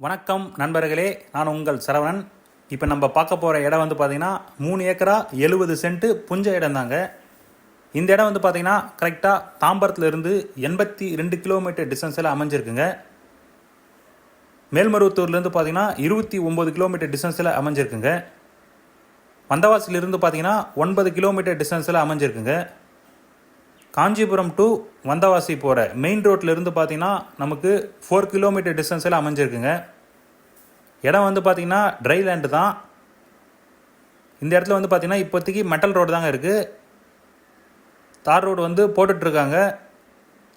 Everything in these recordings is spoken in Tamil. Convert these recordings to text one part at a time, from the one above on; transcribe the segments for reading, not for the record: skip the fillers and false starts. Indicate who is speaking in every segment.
Speaker 1: வணக்கம் நண்பர்களே, நான் உங்கள் சரவணன். இப்போ நம்ம பார்க்க போகிற இடம் வந்து பார்த்திங்கன்னா 3 ஏக்கரா 70 சென்ட்டு புஞ்ச இடம் தாங்க. இந்த இடம் வந்து பார்த்திங்கன்னா கரெக்டாக தாம்பரத்துலேருந்து 82 கிலோமீட்டர் டிஸ்டன்ஸில் அமைஞ்சிருக்குங்க. மேல்மருவத்தூர்லேருந்து பார்த்திங்கன்னா 29 கிலோமீட்டர் டிஸ்டன்ஸில் அமைஞ்சிருக்குங்க. வந்தவாசிலிருந்து பார்த்திங்கன்னா 9 கிலோமீட்டர் டிஸ்டன்ஸில் அமைஞ்சிருக்குங்க. காஞ்சிபுரம் டு வந்தவாசி போகிற மெயின் ரோட்லேருந்து பார்த்திங்கன்னா நமக்கு 4 கிலோமீட்டர் டிஸ்டன்ஸில் அமைஞ்சிருக்குங்க. இடம் வந்து பார்த்திங்கன்னா ட்ரை லேண்டு தான். இந்த இடத்துல வந்து பார்த்திங்கன்னா இப்போதைக்கு மெட்டல் ரோடு தாங்க இருக்குது. தார் ரோடு வந்து போட்டுட்ருக்காங்க.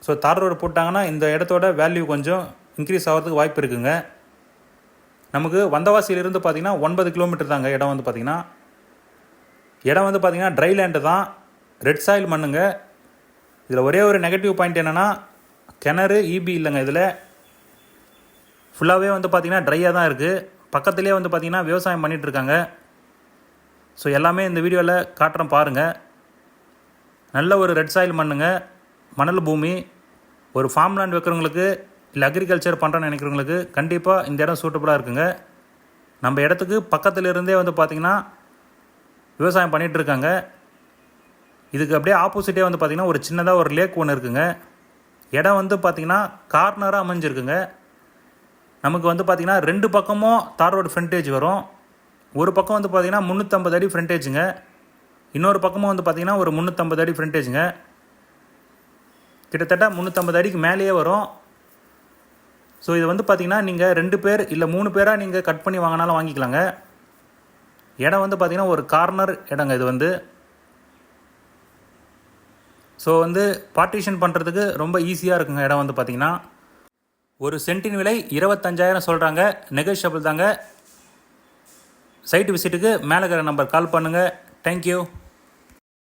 Speaker 1: ஸோ தார் ரோடு போட்டாங்கன்னா இந்த இடத்தோட வேல்யூ கொஞ்சம் இன்க்ரீஸ் ஆகிறதுக்கு வாய்ப்பு இருக்குங்க. நமக்கு வந்தவாசியிலிருந்து பார்த்திங்கன்னா 9 கிலோமீட்டர் தாங்க இடம் வந்து பார்த்திங்கன்னா. இடம் வந்து பார்த்திங்கன்னா ட்ரை லேண்டு தான், ரெட் சாயில் மண்ணுங்க. இதில் ஒரே ஒரு நெகட்டிவ் பாயிண்ட் என்னென்னா கிணறு இபி இல்லைங்க. இதில் ஃபுல்லாகவே வந்து பார்த்திங்கன்னா ட்ரையாக தான் இருக்குது. பக்கத்துலேயே வந்து பார்த்திங்கன்னா விவசாயம் பண்ணிகிட்ருக்காங்க. ஸோ எல்லாமே இந்த வீடியோவில் காட்டுறேன் பாருங்கள். நல்ல ஒரு ரெட் சாயில் மண்ணுங்க, மணல் பூமி. ஒரு ஃபார்ம் லேண்ட் வைக்கிறவங்களுக்கு இல்லை அக்ரிகல்ச்சர் பண்ணுறேன்னு நினைக்கிறவங்களுக்கு கண்டிப்பாக இந்த இடம் சூட்டபுளாக இருக்குங்க. நம்ம இடத்துக்கு பக்கத்தில் இருந்தே வந்து பார்த்திங்கன்னா விவசாயம் பண்ணிகிட்ருக்காங்க. இதுக்கு அப்படியே ஆப்போசிட்டே வந்து பார்த்திங்கன்னா ஒரு சின்னதாக ஒரு லேக் ஒன்று இருக்குங்க. இடம் வந்து பார்த்திங்கன்னா கார்னராக அமைஞ்சிருக்குங்க. நமக்கு வந்து பார்த்திங்கன்னா 2 பக்கமும் தார் ரோடு ஃப்ரண்டேஜ் வரும். ஒரு பக்கம் வந்து பார்த்திங்கன்னா 350 அடி ஃப்ரண்டேஜுங்க, இன்னொரு பக்கமும் வந்து பார்த்திங்கன்னா ஒரு 350 அடி ஃப்ரண்டேஜுங்க. கிட்டத்தட்ட 350 அடிக்கு மேலேயே வரும். ஸோ இது வந்து பார்த்திங்கன்னா நீங்கள் 2 பேர் இல்லை 3 பேராக நீங்கள் கட் பண்ணி வாங்கினாலும் வாங்கிக்கலாங்க. இடம் வந்து பார்த்திங்கன்னா ஒரு கார்னர் இடங்க இது வந்து. ஸோ வந்து பார்ட்டிஷன் பண்ணுறதுக்கு ரொம்ப ஈஸியாக இருக்குங்க. இடம் வந்து பார்த்திங்கன்னா ஒரு சென்ட்டின் விலை 25,000 சொல்கிறாங்க. நெகோஷியபிள் தாங்க. சைட்டு விசிட்டுக்கு மேலே இருக்கிற நம்பர் கால் பண்ணுங்கள். தேங்க்யூ.